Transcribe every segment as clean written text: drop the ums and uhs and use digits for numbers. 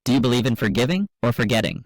Do you believe in forgiving or forgetting?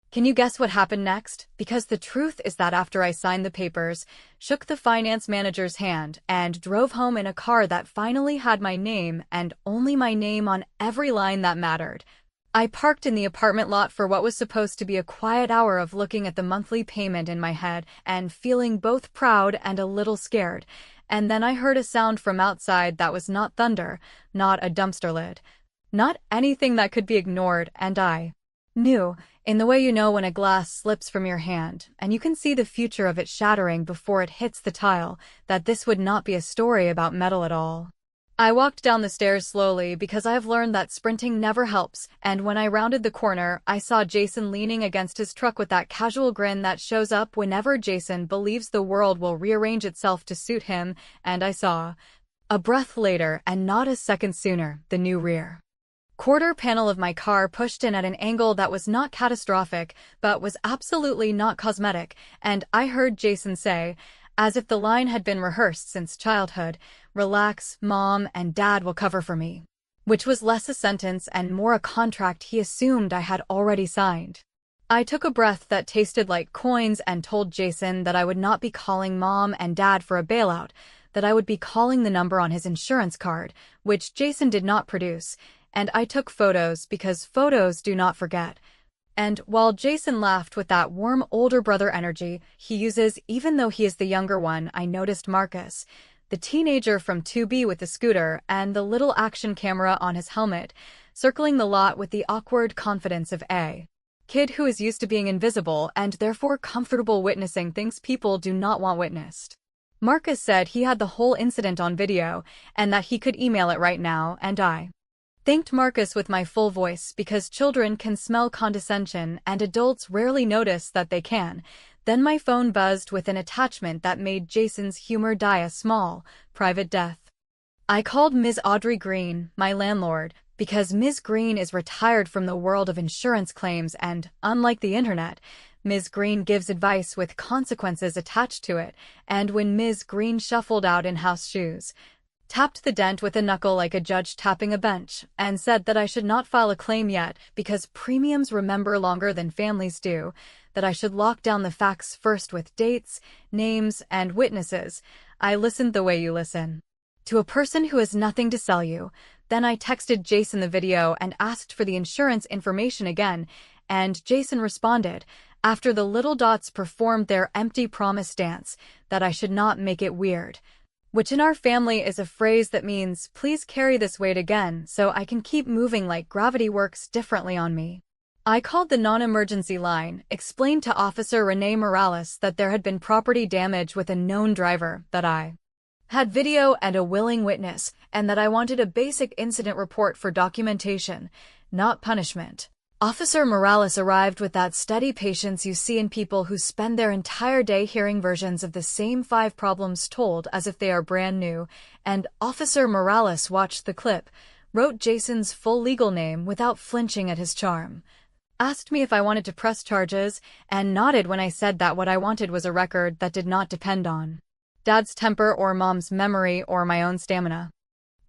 Can you guess what happened next? Because the truth is that after I signed the papers, shook the finance manager's hand, and drove home in a car that finally had my name and only my name on every line that mattered, I parked in the apartment lot for what was supposed to be a quiet hour of looking at the monthly payment in my head and feeling both proud and a little scared. And then I heard a sound from outside that was not thunder, not a dumpster lid, not anything that could be ignored, and I knew, in the way you know when a glass slips from your hand, and you can see the future of it shattering before it hits the tile, that this would not be a story about metal at all. I walked down the stairs slowly because I have learned that sprinting never helps, and when I rounded the corner, I saw Jason leaning against his truck with that casual grin that shows up whenever Jason believes the world will rearrange itself to suit him, and I saw, a breath later and not a second sooner, the new rear quarter panel of my car pushed in at an angle that was not catastrophic, but was absolutely not cosmetic, and I heard Jason say, as if the line had been rehearsed since childhood, "Relax, Mom and Dad will cover for me," which was less a sentence and more a contract he assumed I had already signed. I took a breath that tasted like coins and told Jason that I would not be calling Mom and Dad for a bailout, that I would be calling the number on his insurance card, which Jason did not produce, and I took photos because photos do not forget. And while Jason laughed with that warm older brother energy he uses even though he is the younger one, I noticed Marcus, the teenager from 2B with the scooter and the little action camera on his helmet, circling the lot with the awkward confidence of a kid who is used to being invisible and therefore comfortable witnessing things people do not want witnessed. Marcus said he had the whole incident on video and that he could email it right now, and I thanked Marcus with my full voice because children can smell condescension and adults rarely notice that they can. Then my phone buzzed with an attachment that made Jason's humor die a small, private death. I called Ms. Audrey Green, my landlord, because Ms. Green is retired from the world of insurance claims and, unlike the internet, Ms. Green gives advice with consequences attached to it, and when Ms. Green shuffled out in house shoes, tapped the dent with a knuckle like a judge tapping a bench, and said that I should not file a claim yet because premiums remember longer than families do, that I should lock down the facts first with dates, names, and witnesses. I listened the way you listen to a person who has nothing to sell you. Then I texted Jason the video and asked for the insurance information again, and Jason responded, after the little dots performed their empty promise dance, that I should not make it weird, which in our family is a phrase that means, please carry this weight again so I can keep moving like gravity works differently on me. I called the non-emergency line, explained to Officer Renee Morales that there had been property damage with a known driver, that I had video and a willing witness, and that I wanted a basic incident report for documentation, not punishment. Officer Morales arrived with that steady patience you see in people who spend their entire day hearing versions of the same 5 problems told as if they are brand new, and Officer Morales watched the clip, wrote Jason's full legal name without flinching at his charm, asked me if I wanted to press charges, and nodded when I said that what I wanted was a record that did not depend on Dad's temper or Mom's memory or my own stamina.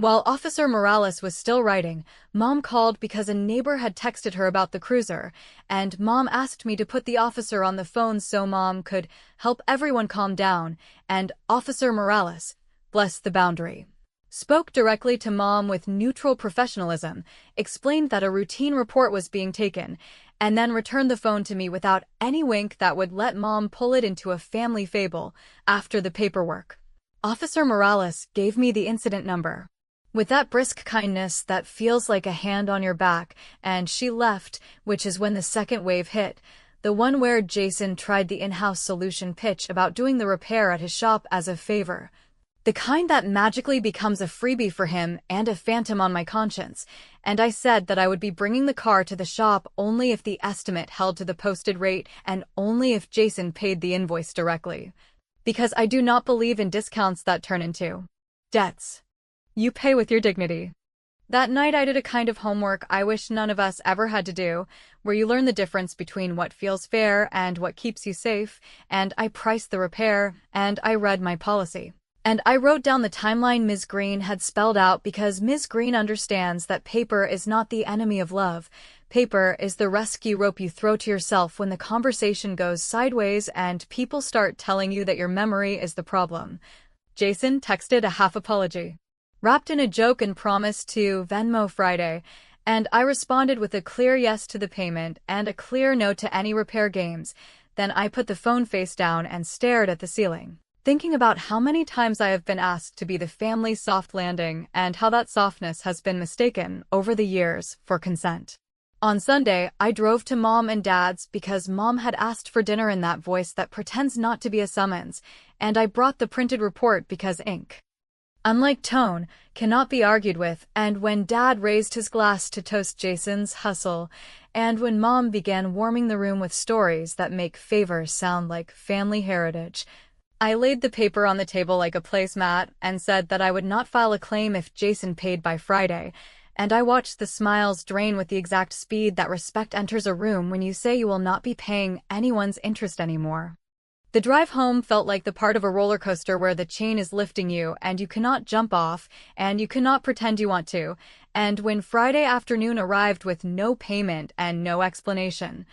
While Officer Morales was still writing, Mom called because a neighbor had texted her about the cruiser, and Mom asked me to put the officer on the phone so Mom could help everyone calm down, and Officer Morales, bless the boundary, spoke directly to Mom with neutral professionalism, explained that a routine report was being taken, and then returned the phone to me without any wink that would let Mom pull it into a family fable after the paperwork. Officer Morales gave me the incident number with that brisk kindness that feels like a hand on your back, and she left, which is when the second wave hit, the one where Jason tried the in-house solution pitch about doing the repair at his shop as a favor. The kind that magically becomes a freebie for him and a phantom on my conscience, and I said that I would be bringing the car to the shop only if the estimate held to the posted rate and only if Jason paid the invoice directly. Because I do not believe in discounts that turn into debts. You pay with your dignity. That night I did a kind of homework I wish none of us ever had to do, where you learn the difference between what feels fair and what keeps you safe, and I priced the repair, and I read my policy. And I wrote down the timeline Ms. Green had spelled out because Ms. Green understands that paper is not the enemy of love. Paper is the rescue rope you throw to yourself when the conversation goes sideways and people start telling you that your memory is the problem. Jason texted a half apology, wrapped in a joke and promised to Venmo Friday, and I responded with a clear yes to the payment and a clear no to any repair games. Then I put the phone face down and stared at the ceiling, thinking about how many times I have been asked to be the family soft landing and how that softness has been mistaken over the years for consent. On Sunday, I drove to Mom and Dad's because Mom had asked for dinner in that voice that pretends not to be a summons, and I brought the printed report because ink, unlike tone, cannot be argued with. And when Dad raised his glass to toast Jason's hustle, and when Mom began warming the room with stories that make favors sound like family heritage, I laid the paper on the table like a placemat and said that I would not file a claim if Jason paid by Friday, and I watched the smiles drain with the exact speed that respect enters a room when you say you will not be paying anyone's interest anymore. The drive home felt like the part of a roller coaster where the chain is lifting you and you cannot jump off and you cannot pretend you want to. And when Friday afternoon arrived with no payment and no explanation,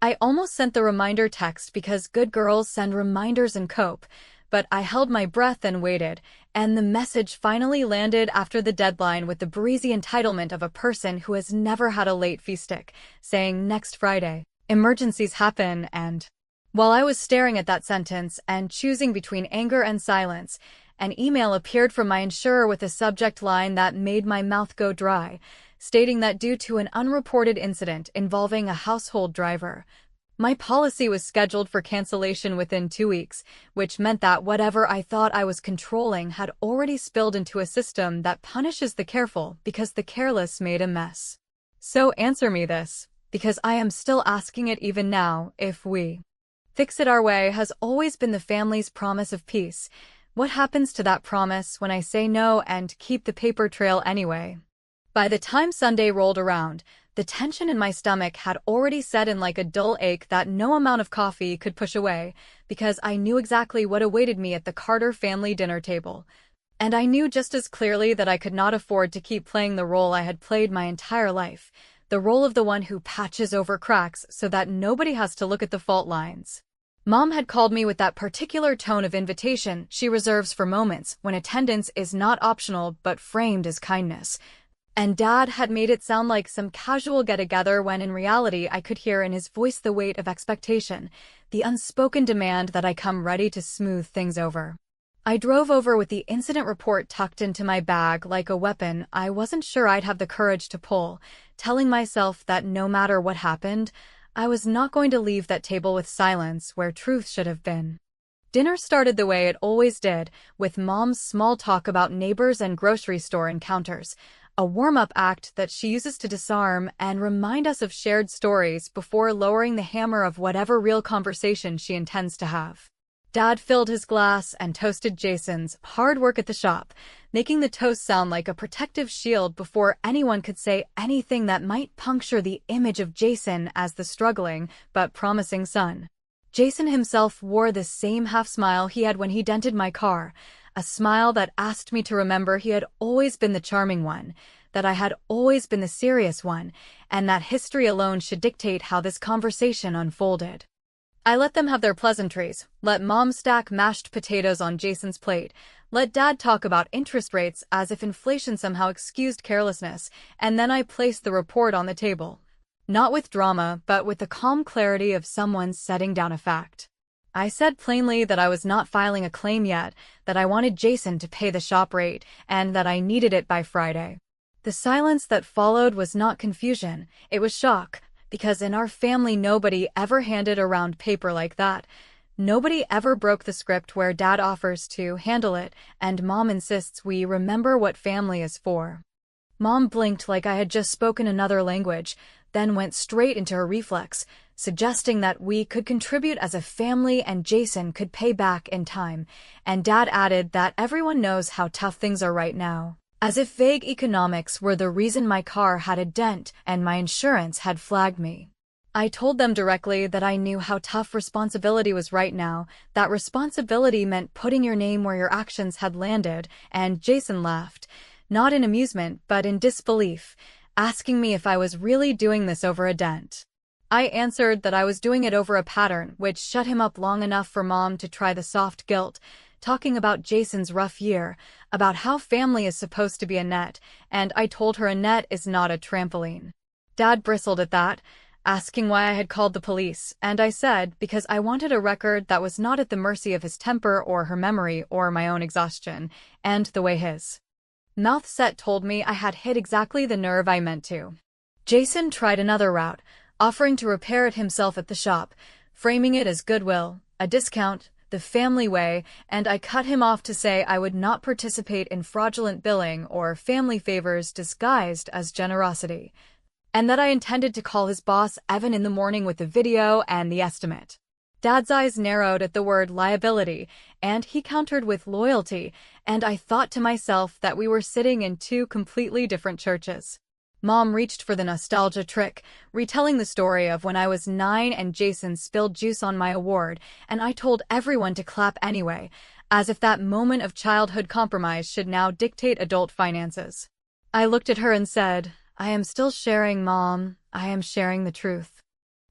I almost sent the reminder text because good girls send reminders and cope, but I held my breath and waited, and the message finally landed after the deadline with the breezy entitlement of a person who has never had a late fee stick, saying next Friday. Emergencies happen. And while I was staring at that sentence and choosing between anger and silence, an email appeared from my insurer with a subject line that made my mouth go dry, stating that due to an unreported incident involving a household driver, my policy was scheduled for cancellation within 2 weeks, which meant that whatever I thought I was controlling had already spilled into a system that punishes the careful because the careless made a mess. So answer me this, because I am still asking it even now. If we fix it our way has always been the family's promise of peace. What happens to that promise when I say no and keep the paper trail anyway? By the time Sunday rolled around, the tension in my stomach had already set in like a dull ache that no amount of coffee could push away, because I knew exactly what awaited me at the Carter family dinner table. And I knew just as clearly that I could not afford to keep playing the role I had played my entire life, the role of the one who patches over cracks so that nobody has to look at the fault lines. Mom had called me with that particular tone of invitation she reserves for moments when attendance is not optional but framed as kindness. And Dad had made it sound like some casual get-together when in reality I could hear in his voice the weight of expectation, the unspoken demand that I come ready to smooth things over. I drove over with the incident report tucked into my bag like a weapon I wasn't sure I'd have the courage to pull, telling myself that no matter what happened, I was not going to leave that table with silence where truth should have been. Dinner started the way it always did, with Mom's small talk about neighbors and grocery store encounters, a warm-up act that she uses to disarm and remind us of shared stories before lowering the hammer of whatever real conversation she intends to have. Dad filled his glass and toasted Jason's hard work at the shop, making the toast sound like a protective shield before anyone could say anything that might puncture the image of Jason as the struggling but promising son. Jason himself wore the same half-smile he had when he dented my car, a smile that asked me to remember he had always been the charming one, that I had always been the serious one, and that history alone should dictate how this conversation unfolded. I let them have their pleasantries, let Mom stack mashed potatoes on Jason's plate, let Dad talk about interest rates as if inflation somehow excused carelessness, and then I placed the report on the table. Not with drama, but with the calm clarity of someone setting down a fact. I said plainly that I was not filing a claim yet, that I wanted Jason to pay the shop rate, and that I needed it by Friday. The silence that followed was not confusion, it was shock, because in our family nobody ever handed around paper like that. Nobody ever broke the script where Dad offers to handle it, and Mom insists we remember what family is for. Mom blinked like I had just spoken another language, then went straight into her reflex, suggesting that we could contribute as a family and Jason could pay back in time, and Dad added that everyone knows how tough things are right now, as if vague economics were the reason my car had a dent and my insurance had flagged me. I told them directly that I knew how tough responsibility was right now, that responsibility meant putting your name where your actions had landed, and Jason laughed, not in amusement but in disbelief, asking me if I was really doing this over a dent. I answered that I was doing it over a pattern, which shut him up long enough for Mom to try the soft guilt, talking about Jason's rough year, about how family is supposed to be a net, and I told her a net is not a trampoline. Dad bristled at that, asking why I had called the police, and I said because I wanted a record that was not at the mercy of his temper or her memory or my own exhaustion, and the way his mouth set told me I had hit exactly the nerve I meant to. Jason tried another route, offering to repair it himself at the shop, framing it as goodwill, a discount, the family way, and I cut him off to say I would not participate in fraudulent billing or family favors disguised as generosity, and that I intended to call his boss Evan in the morning with the video and the estimate. Dad's eyes narrowed at the word liability, and he countered with loyalty, and I thought to myself that we were sitting in two completely different churches. Mom reached for the nostalgia trick, retelling the story of when I was 9 and Jason spilled juice on my award, and I told everyone to clap anyway, as if that moment of childhood compromise should now dictate adult finances. I looked at her and said, "I am still sharing, Mom. I am sharing the truth."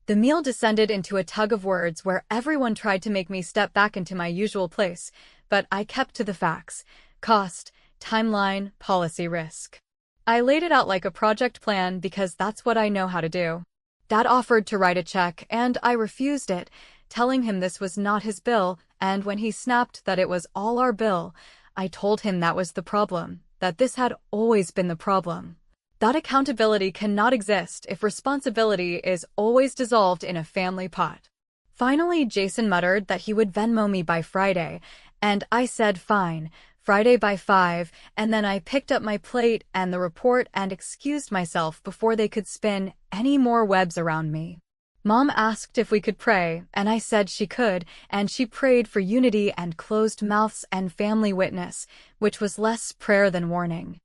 The meal descended into a tug of words where everyone tried to make me step back into my usual place, but I kept to the facts: cost, timeline, policy, risk. I laid it out like a project plan because that's what I know how to do. Dad offered to write a check, and I refused it, telling him this was not his bill, and when he snapped that it was all our bill, I told him that was the problem, that this had always been the problem. That accountability cannot exist if responsibility is always dissolved in a family pot. Finally, Jason muttered that he would Venmo me by Friday, and I said fine, Friday by 5, and then I picked up my plate and the report and excused myself before they could spin any more webs around me. Mom asked if we could pray, and I said she could, and she prayed for unity and closed mouths and family witness, which was less prayer than warning.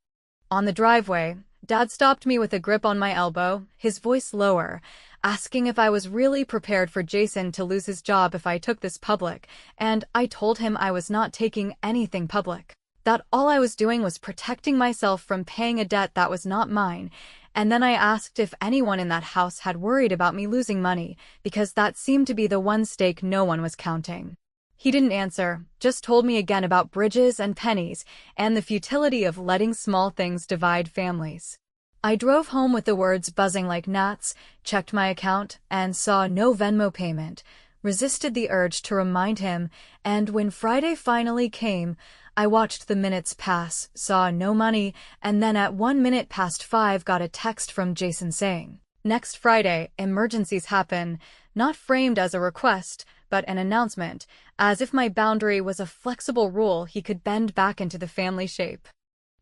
On the driveway, Dad stopped me with a grip on my elbow, his voice lower, asking if I was really prepared for Jason to lose his job if I took this public, and I told him I was not taking anything public. That all I was doing was protecting myself from paying a debt that was not mine, and then I asked if anyone in that house had worried about me losing money, because that seemed to be the one stake no one was counting. He didn't answer, just told me again about bridges and pennies, and the futility of letting small things divide families. I drove home with the words buzzing like gnats, checked my account, and saw no Venmo payment, resisted the urge to remind him, and when Friday finally came, I watched the minutes pass, saw no money, and then at 5 got a text from Jason saying, "Next Friday, emergencies happen," not framed as a request, but an announcement, as if my boundary was a flexible rule he could bend back into the family shape.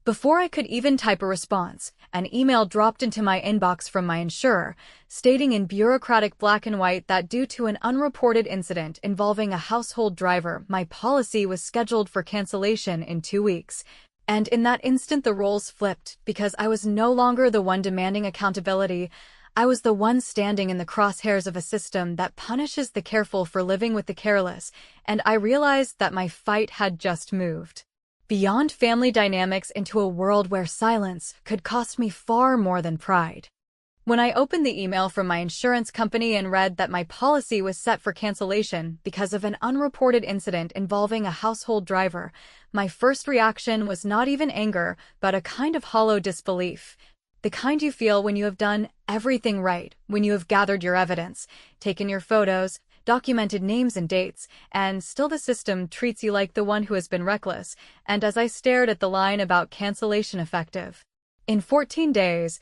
Before I could even type a response, an email dropped into my inbox from my insurer, stating in bureaucratic black and white that due to an unreported incident involving a household driver, my policy was scheduled for cancellation in 2 weeks. And in that instant the roles flipped, because I was no longer the one demanding accountability. I was the one standing in the crosshairs of a system that punishes the careful for living with the careless, and I realized that my fight had just moved beyond family dynamics into a world where silence could cost me far more than pride. When I opened the email from my insurance company and read that my policy was set for cancellation because of an unreported incident involving a household driver, my first reaction was not even anger, but a kind of hollow disbelief. The kind you feel when you have done everything right, when you have gathered your evidence, taken your photos, documented names and dates, and still the system treats you like the one who has been reckless. And as I stared at the line about cancellation effective in 14 days,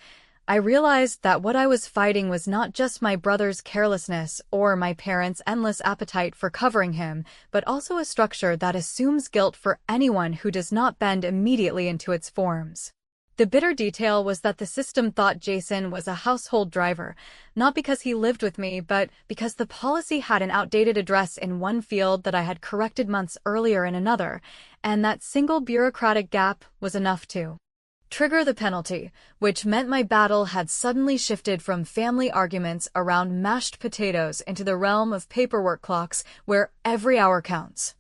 I realized that what I was fighting was not just my brother's carelessness or my parents' endless appetite for covering him, but also a structure that assumes guilt for anyone who does not bend immediately into its forms. The bitter detail was that the system thought Jason was a household driver, not because he lived with me, but because the policy had an outdated address in one field that I had corrected months earlier in another, and that single bureaucratic gap was enough to trigger the penalty, which meant my battle had suddenly shifted from family arguments around mashed potatoes into the realm of paperwork clocks where every hour counts.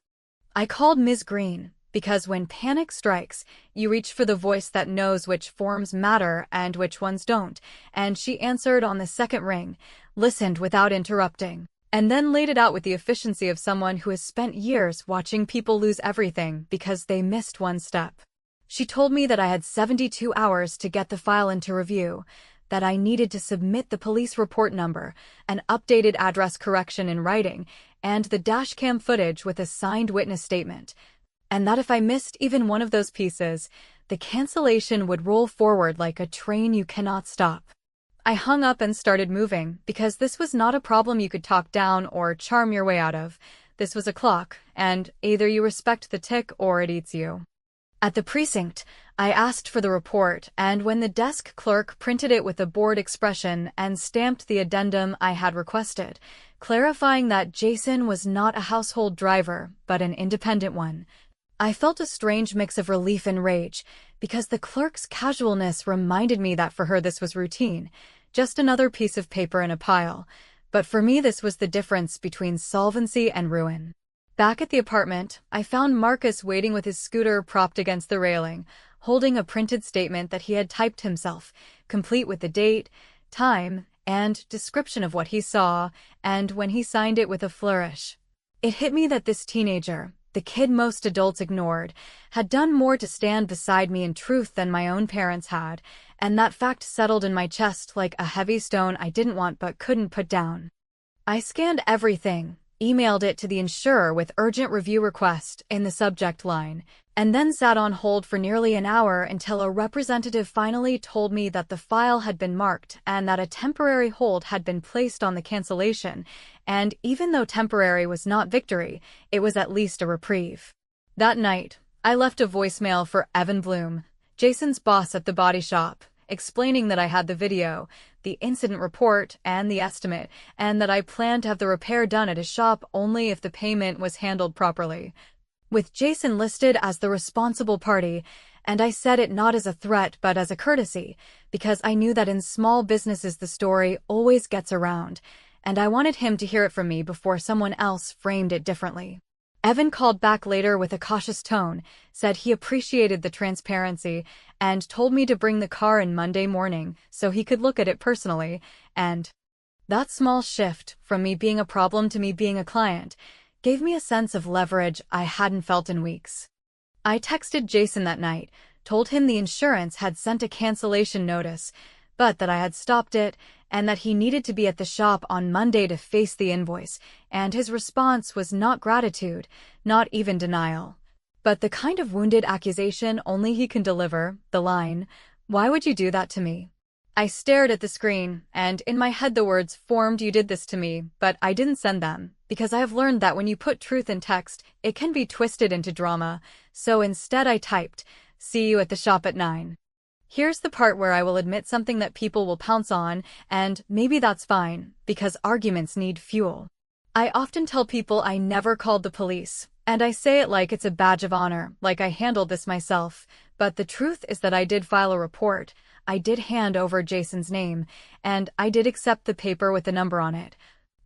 I called Ms. Green, Because when panic strikes, you reach for the voice that knows which forms matter and which ones don't, and she answered on the second ring, listened without interrupting, and then laid it out with the efficiency of someone who has spent years watching people lose everything because they missed one step. She told me that I had 72 hours to get the file into review, that I needed to submit the police report number, an updated address correction in writing, and the dashcam footage with a signed witness statement, and that if I missed even one of those pieces, the cancellation would roll forward like a train you cannot stop. I hung up and started moving, because this was not a problem you could talk down or charm your way out of. This was a clock, and either you respect the tick or it eats you. At the precinct, I asked for the report, and when the desk clerk printed it with a bored expression and stamped the addendum I had requested, clarifying that Jason was not a household driver, but an independent one, I felt a strange mix of relief and rage, because the clerk's casualness reminded me that for her this was routine, just another piece of paper in a pile, but for me this was the difference between solvency and ruin. Back at the apartment, I found Marcus waiting with his scooter propped against the railing, holding a printed statement that he had typed himself, complete with the date, time, and description of what he saw, and when he signed it with a flourish. It hit me that this teenager, the kid most adults ignored, had done more to stand beside me in truth than my own parents had, and that fact settled in my chest like a heavy stone I didn't want but couldn't put down. I scanned everything, emailed it to the insurer with urgent review request in the subject line, and then sat on hold for nearly an hour until a representative finally told me that the file had been marked and that a temporary hold had been placed on the cancellation, and even though temporary was not victory, it was at least a reprieve. That night, I left a voicemail for Evan Bloom, Jason's boss at the body shop, explaining that I had the video, the incident report, and the estimate, and that I planned to have the repair done at his shop only if the payment was handled properly, with Jason listed as the responsible party, and I said it not as a threat but as a courtesy, because I knew that in small businesses the story always gets around, and I wanted him to hear it from me before someone else framed it differently. Evan called back later with a cautious tone, said he appreciated the transparency, and told me to bring the car in Monday morning so he could look at it personally, and that small shift, from me being a problem to me being a client, gave me a sense of leverage I hadn't felt in weeks. I texted Jason that night, told him the insurance had sent a cancellation notice, but that I had stopped it, and that he needed to be at the shop on Monday to face the invoice, and his response was not gratitude, not even denial, but the kind of wounded accusation only he can deliver, the line, "Why would you do that to me?" I stared at the screen, and in my head the words formed, "You did this to me," but I didn't send them, because I have learned that when you put truth in text, it can be twisted into drama, so instead I typed, "See you at the shop at 9. Here's the part where I will admit something that people will pounce on, and maybe that's fine, because arguments need fuel. I often tell people I never called the police, and I say it like it's a badge of honor, like I handled this myself, but the truth is that I did file a report, I did hand over Jason's name, and I did accept the paper with the number on it.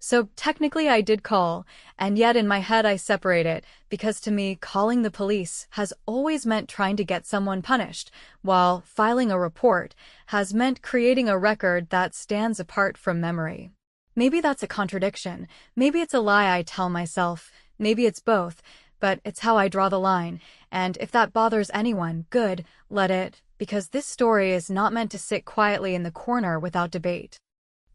So technically I did call, and yet in my head I separate it, because to me calling the police has always meant trying to get someone punished, while filing a report has meant creating a record that stands apart from memory. Maybe that's a contradiction, maybe it's a lie I tell myself, maybe it's both, but it's how I draw the line, and if that bothers anyone, good, let it, because this story is not meant to sit quietly in the corner without debate.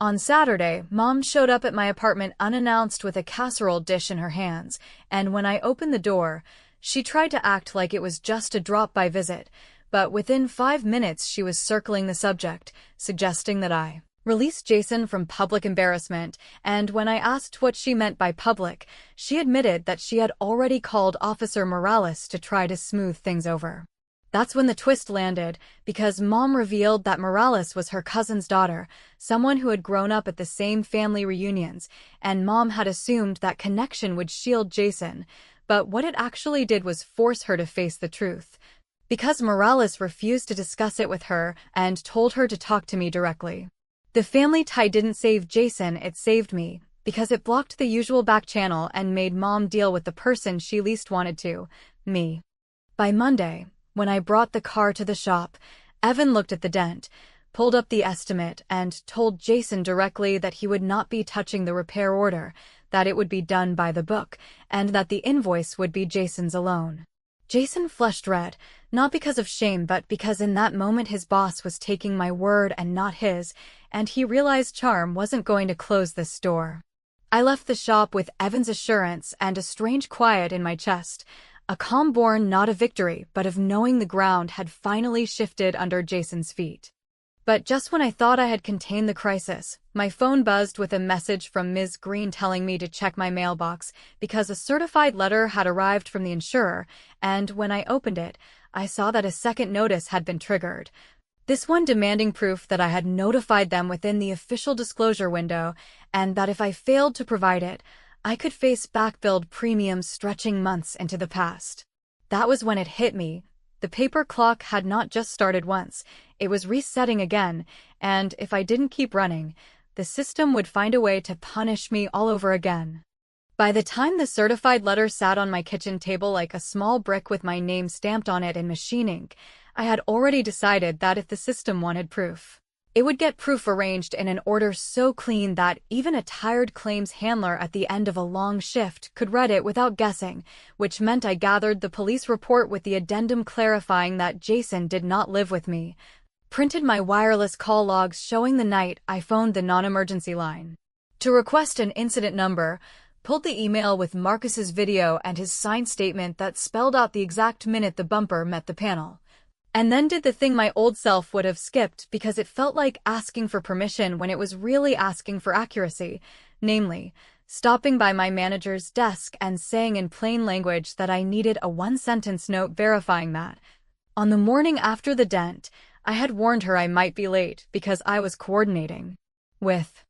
On Saturday, Mom showed up at my apartment unannounced with a casserole dish in her hands, and when I opened the door, she tried to act like it was just a drop-by visit, but within 5 minutes she was circling the subject, suggesting that I release Jason from public embarrassment, and when I asked what she meant by public, she admitted that she had already called Officer Morales to try to smooth things over. That's when the twist landed, because Mom revealed that Morales was her cousin's daughter, someone who had grown up at the same family reunions, and Mom had assumed that connection would shield Jason, but what it actually did was force her to face the truth, because Morales refused to discuss it with her and told her to talk to me directly. The family tie didn't save Jason, it saved me, because it blocked the usual back channel and made Mom deal with the person she least wanted to, me. By Monday, when I brought the car to the shop, Evan looked at the dent, pulled up the estimate, and told Jason directly that he would not be touching the repair order, that it would be done by the book, and that the invoice would be Jason's alone. Jason flushed red, not because of shame but because in that moment his boss was taking my word and not his, and he realized Charm wasn't going to close this door. I left the shop with Evan's assurance and a strange quiet in my chest, a calm born not of victory but of knowing the ground had finally shifted under Jason's feet. But just when I thought I had contained the crisis, my phone buzzed with a message from Ms. Green telling me to check my mailbox because a certified letter had arrived from the insurer, and when I opened it, I saw that a second notice had been triggered. This one demanding proof that I had notified them within the official disclosure window, and that if I failed to provide it, I could face back-billed premiums stretching months into the past. That was when it hit me. The paper clock had not just started once, it was resetting again, and if I didn't keep running, the system would find a way to punish me all over again. By the time the certified letter sat on my kitchen table like a small brick with my name stamped on it in machine ink, I had already decided that if the system wanted proof, it would get proof arranged in an order so clean that even a tired claims handler at the end of a long shift could read it without guessing, which meant I gathered the police report with the addendum clarifying that Jason did not live with me, printed my wireless call logs showing the night I phoned the non-emergency line to request an incident number, pulled the email with Marcus's video and his signed statement that spelled out the exact minute the bumper met the panel. And then did the thing my old self would have skipped because it felt like asking for permission when it was really asking for accuracy, namely, stopping by my manager's desk and saying in plain language that I needed a one-sentence note verifying that. On the morning after the dent, I had warned her I might be late because I was coordinating with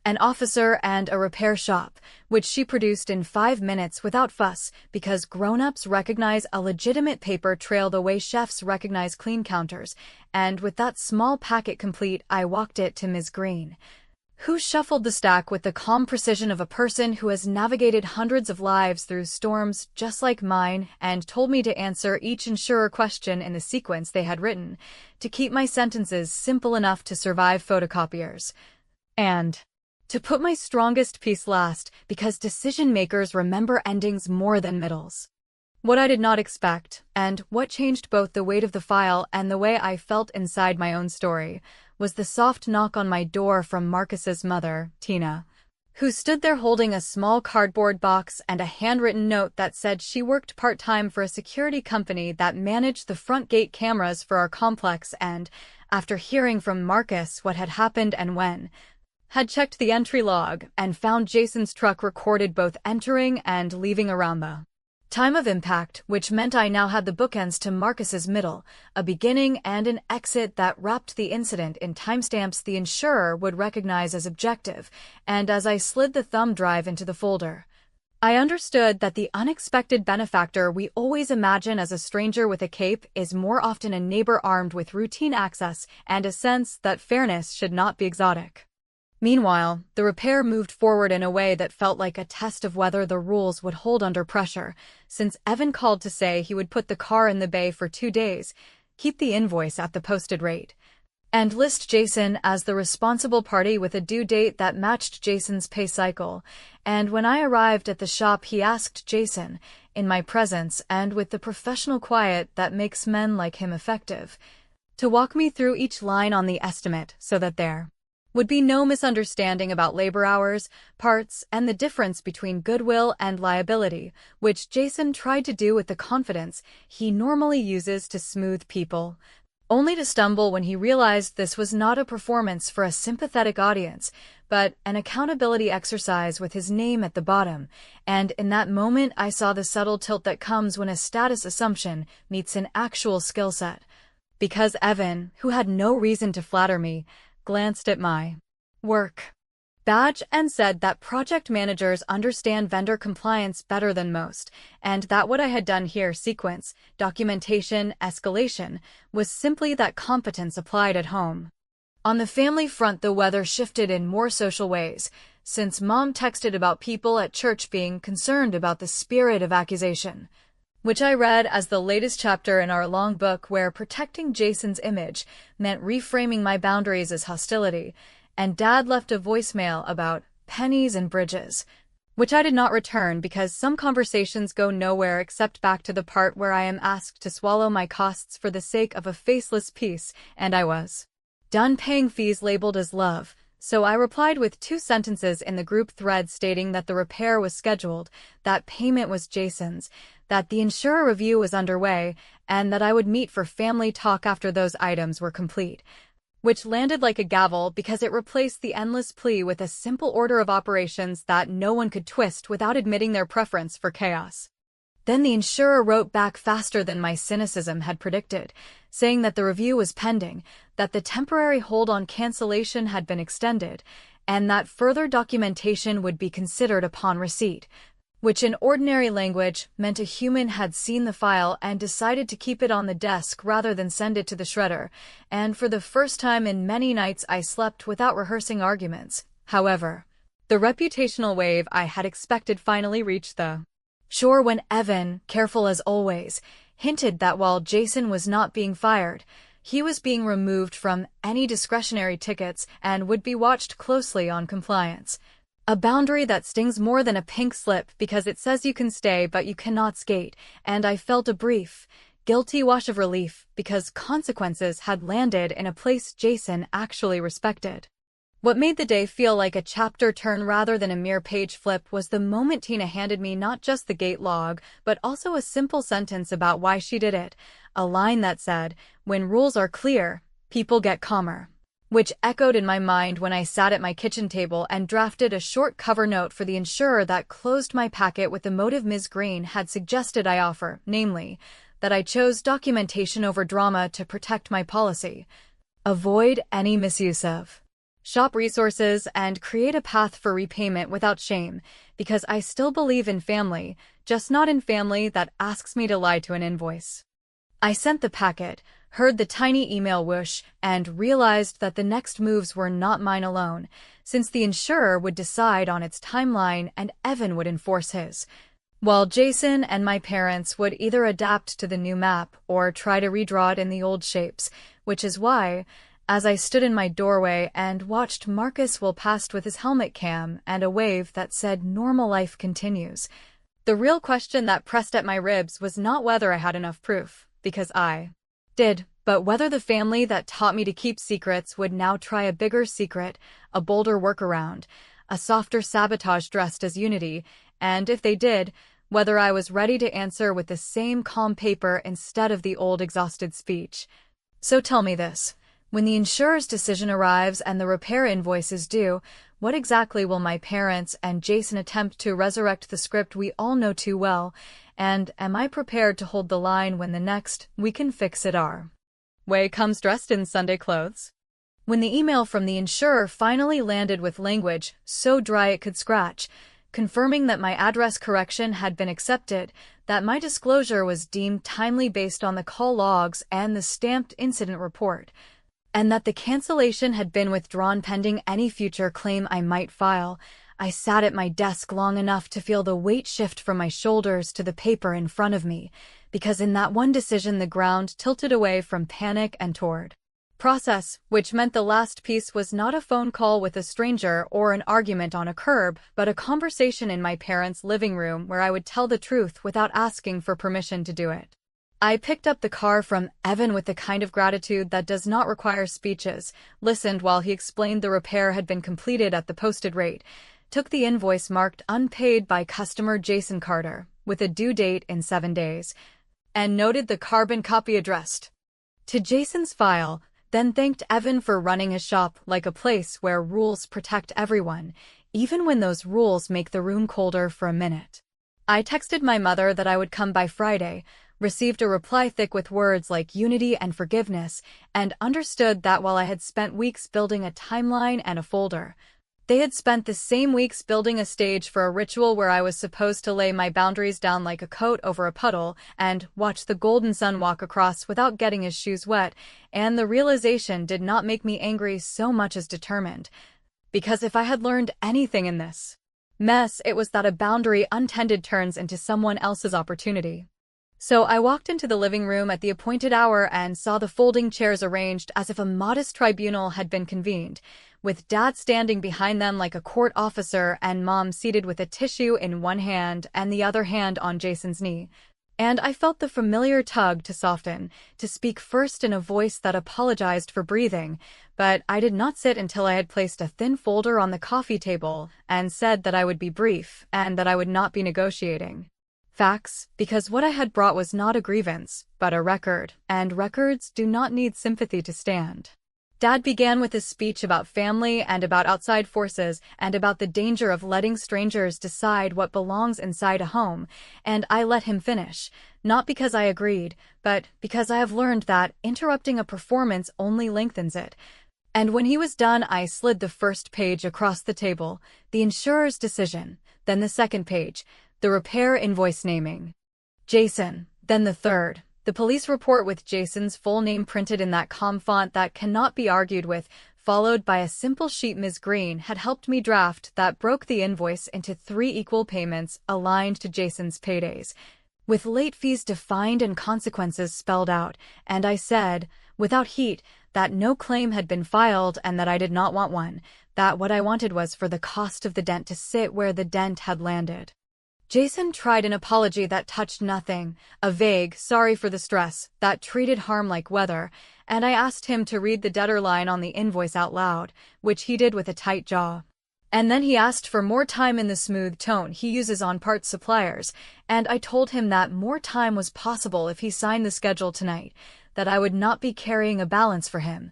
an officer and a repair shop, which she produced in 5 minutes without fuss because grown-ups recognize a legitimate paper trail the way chefs recognize clean counters, and with that small packet complete I walked it to Ms. Green, who shuffled the stack with the calm precision of a person who has navigated hundreds of lives through storms just like mine and told me to answer each insurer question in the sequence they had written, to keep my sentences simple enough to survive photocopiers. And to put my strongest piece last, because decision-makers remember endings more than middles. What I did not expect, and what changed both the weight of the file and the way I felt inside my own story, was the soft knock on my door from Marcus's mother, Tina, who stood there holding a small cardboard box and a handwritten note that said she worked part-time for a security company that managed the front gate cameras for our complex and, after hearing from Marcus what had happened and when, had checked the entry log and found Jason's truck recorded both entering and leaving around the time of impact, which meant I now had the bookends to Marcus's middle, a beginning and an exit that wrapped the incident in timestamps the insurer would recognize as objective, and as I slid the thumb drive into the folder, I understood that the unexpected benefactor we always imagine as a stranger with a cape is more often a neighbor armed with routine access and a sense that fairness should not be exotic. Meanwhile, the repair moved forward in a way that felt like a test of whether the rules would hold under pressure, since Evan called to say he would put the car in the bay for 2 days, keep the invoice at the posted rate, and list Jason as the responsible party with a due date that matched Jason's pay cycle. And when I arrived at the shop, he asked Jason, in my presence and with the professional quiet that makes men like him effective, to walk me through each line on the estimate so that there would be no misunderstanding about labor hours, parts, and the difference between goodwill and liability, which Jason tried to do with the confidence he normally uses to smooth people, only to stumble when he realized this was not a performance for a sympathetic audience, but an accountability exercise with his name at the bottom, and in that moment I saw the subtle tilt that comes when a status assumption meets an actual skill set. Because Evan, who had no reason to flatter me, glanced at my work badge and said that project managers understand vendor compliance better than most, and that what I had done here, sequence, documentation, escalation, was simply that competence applied at home. On the family front, the weather shifted in more social ways, since Mom texted about people at church being concerned about the spirit of accusation. which I read as the latest chapter in our long book where protecting Jason's image meant reframing my boundaries as hostility, and Dad left a voicemail about pennies and bridges, which I did not return because some conversations go nowhere except back to the part where I am asked to swallow my costs for the sake of a faceless piece, and I was done paying fees labeled as love. So I replied with 2 sentences in the group thread stating that the repair was scheduled, that payment was Jason's, that the insurer review was underway, and that I would meet for family talk after those items were complete, which landed like a gavel because it replaced the endless plea with a simple order of operations that no one could twist without admitting their preference for chaos. Then the insurer wrote back faster than my cynicism had predicted, saying that the review was pending, that the temporary hold on cancellation had been extended, and that further documentation would be considered upon receipt, which in ordinary language meant a human had seen the file and decided to keep it on the desk rather than send it to the shredder, and for the first time in many nights I slept without rehearsing arguments. However, the reputational wave I had expected finally reached the shore when Evan, careful as always, hinted that while Jason was not being fired, he was being removed from any discretionary tickets and would be watched closely on compliance. A boundary that stings more than a pink slip because it says you can stay but you cannot skate, and I felt a brief, guilty wash of relief because consequences had landed in a place Jason actually respected. What made the day feel like a chapter turn rather than a mere page flip was the moment Tina handed me not just the gate log, but also a simple sentence about why she did it, a line that said, "When rules are clear, people get calmer," which echoed in my mind when I sat at my kitchen table and drafted a short cover note for the insurer that closed my packet with the motive Ms. Green had suggested I offer, namely, that I chose documentation over drama to protect my policy, avoid any misuse of shop resources, and create a path for repayment without shame, because I still believe in family, just not in family that asks me to lie to an invoice. I sent the packet, heard the tiny email whoosh, and realized that the next moves were not mine alone, since the insurer would decide on its timeline and Evan would enforce his, while Jason and my parents would either adapt to the new map or try to redraw it in the old shapes, which is why, as I stood in my doorway and watched Marcus whirl past with his helmet cam and a wave that said normal life continues, the real question that pressed at my ribs was not whether I had enough proof, because I did, but whether the family that taught me to keep secrets would now try a bigger secret, a bolder workaround, a softer sabotage dressed as unity, and if they did, whether I was ready to answer with the same calm paper instead of the old exhausted speech. So tell me this. When the insurer's decision arrives and the repair invoice is due, what exactly will my parents and Jason attempt to resurrect the script we all know too well, and am I prepared to hold the line when the next "we can fix it" our way comes dressed in Sunday clothes? When the email from the insurer finally landed with language so dry it could scratch, confirming that my address correction had been accepted, that my disclosure was deemed timely based on the call logs and the stamped incident report, and that the cancellation had been withdrawn pending any future claim I might file, I sat at my desk long enough to feel the weight shift from my shoulders to the paper in front of me, because in that one decision the ground tilted away from panic and toward process, which meant the last piece was not a phone call with a stranger or an argument on a curb, but a conversation in my parents' living room where I would tell the truth without asking for permission to do it. I picked up the car from Evan with the kind of gratitude that does not require speeches, listened while he explained the repair had been completed at the posted rate, took the invoice marked unpaid by customer Jason Carter, with a due date in 7 days, and noted the carbon copy addressed to Jason's file, then thanked Evan for running his shop like a place where rules protect everyone, even when those rules make the room colder for a minute. I texted my mother that I would come by Friday, received a reply thick with words like unity and forgiveness, and understood that while I had spent weeks building a timeline and a folder, they had spent the same weeks building a stage for a ritual where I was supposed to lay my boundaries down like a coat over a puddle and watch the golden sun walk across without getting his shoes wet, and the realization did not make me angry so much as determined, because if I had learned anything in this mess, it was that a boundary untended turns into someone else's opportunity. So I walked into the living room at the appointed hour and saw the folding chairs arranged as if a modest tribunal had been convened, with Dad standing behind them like a court officer and Mom seated with a tissue in one hand and the other hand on Jason's knee. And I felt the familiar tug to soften, to speak first in a voice that apologized for breathing, but I did not sit until I had placed a thin folder on the coffee table and said that I would be brief and that I would not be negotiating. Facts, because what I had brought was not a grievance, but a record, and records do not need sympathy to stand. Dad began with his speech about family and about outside forces and about the danger of letting strangers decide what belongs inside a home, and I let him finish, not because I agreed, but because I have learned that interrupting a performance only lengthens it. And when he was done, I slid the first page across the table, the insurer's decision, then the second page, the repair invoice naming Jason, then the third, the police report with Jason's full name printed in that calm font that cannot be argued with, followed by a simple sheet Ms. Green had helped me draft that broke the invoice into 3 equal payments aligned to Jason's paydays, with late fees defined and consequences spelled out, and I said, without heat, that no claim had been filed and that I did not want one, that what I wanted was for the cost of the dent to sit where the dent had landed. Jason tried an apology that touched nothing, a vague, sorry for the stress, that treated harm like weather, and I asked him to read the debtor line on the invoice out loud, which he did with a tight jaw. And then he asked for more time in the smooth tone he uses on parts suppliers, and I told him that more time was possible if he signed the schedule tonight, that I would not be carrying a balance for him,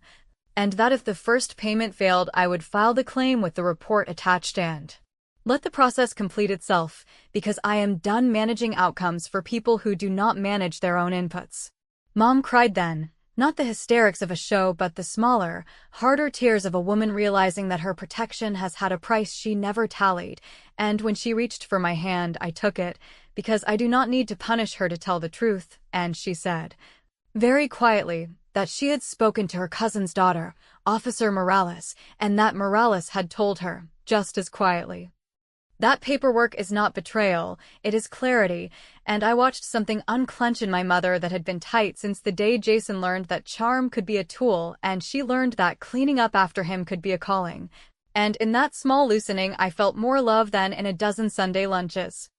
and that if the first payment failed I would file the claim with the report attached and let the process complete itself, because I am done managing outcomes for people who do not manage their own inputs. Mom cried then, not the hysterics of a show but the smaller, harder tears of a woman realizing that her protection has had a price she never tallied, and when she reached for my hand I took it, because I do not need to punish her to tell the truth, and she said, very quietly, that she had spoken to her cousin's daughter, Officer Morales, and that Morales had told her, just as quietly. That paperwork is not betrayal, it is clarity, and I watched something unclench in my mother that had been tight since the day Jason learned that charm could be a tool and she learned that cleaning up after him could be a calling. And in that small loosening I felt more love than in a dozen Sunday lunches.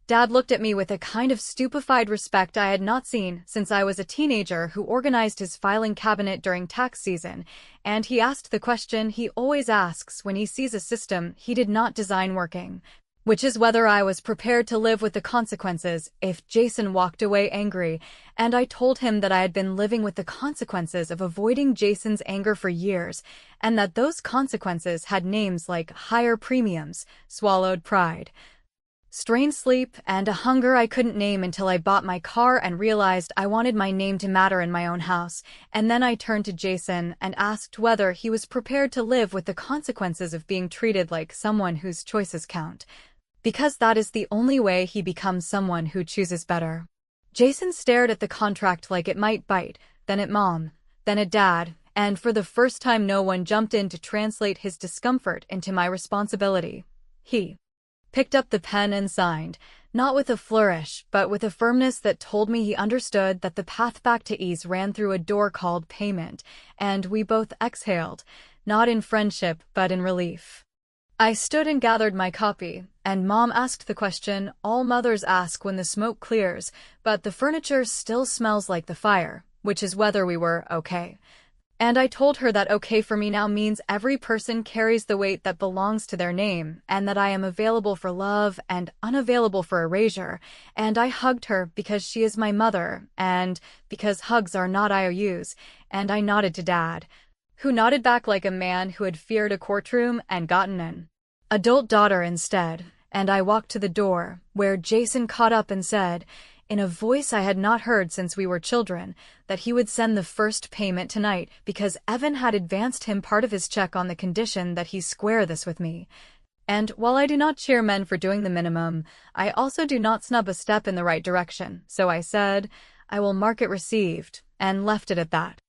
Dad looked at me with a kind of stupefied respect I had not seen since I was a teenager who organized his filing cabinet during tax season, and he asked the question he always asks when he sees a system he did not design working, which is whether I was prepared to live with the consequences if Jason walked away angry, and I told him that I had been living with the consequences of avoiding Jason's anger for years, and that those consequences had names like higher premiums, swallowed pride, strained sleep, and a hunger I couldn't name until I bought my car and realized I wanted my name to matter in my own house, and then I turned to Jason and asked whether he was prepared to live with the consequences of being treated like someone whose choices count, because that is the only way he becomes someone who chooses better. Jason stared at the contract like it might bite, then at Mom, then at Dad, and for the first time no one jumped in to translate his discomfort into my responsibility. He picked up the pen and signed, not with a flourish, but with a firmness that told me he understood that the path back to ease ran through a door called payment, and we both exhaled, not in friendship but in relief. I stood and gathered my copy, and Mom asked the question all mothers ask when the smoke clears, but the furniture still smells like the fire, which is whether we were okay. And I told her that okay for me now means every person carries the weight that belongs to their name, and that I am available for love and unavailable for erasure, and I hugged her because she is my mother, and because hugs are not IOUs, and I nodded to Dad, who nodded back like a man who had feared a courtroom and gotten an adult daughter instead, and I walked to the door, where Jason caught up and said, in a voice I had not heard since we were children, that he would send the first payment tonight because Evan had advanced him part of his check on the condition that he square this with me. And while I do not cheer men for doing the minimum, I also do not snub a step in the right direction, so I said, I will mark it received, and left it at that.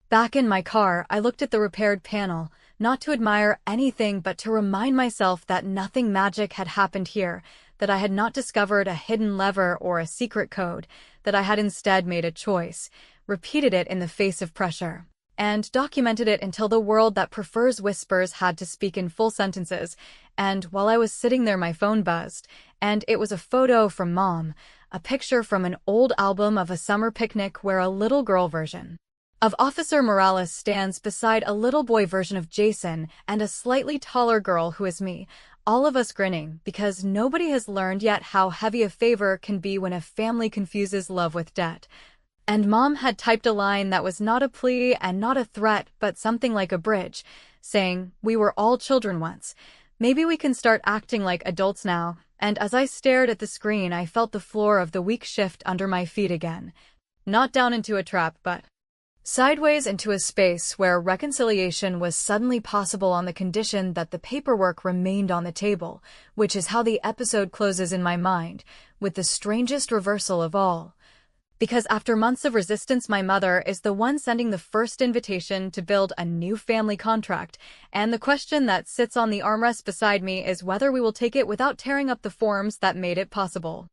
Back in my car, I looked at the repaired panel, not to admire anything but to remind myself that nothing magic had happened here, that I had not discovered a hidden lever or a secret code, that I had instead made a choice, repeated it in the face of pressure, and documented it until the world that prefers whispers had to speak in full sentences. And while I was sitting there, my phone buzzed, and it was a photo from Mom, a picture from an old album of a summer picnic where a little girl version of Officer Morales stands beside a little boy version of Jason and a slightly taller girl who is me, all of us grinning because nobody has learned yet how heavy a favor can be when a family confuses love with debt. And Mom had typed a line that was not a plea and not a threat, but something like a bridge, saying, "We were all children once. Maybe we can start acting like adults now." And as I stared at the screen, I felt the floor of the week shift under my feet again. Not down into a trap, but sideways into a space where reconciliation was suddenly possible on the condition that the paperwork remained on the table, which is how the episode closes in my mind, with the strangest reversal of all. Because after months of resistance, my mother is the one sending the first invitation to build a new family contract, and the question that sits on the armrest beside me is whether we will take it without tearing up the forms that made it possible.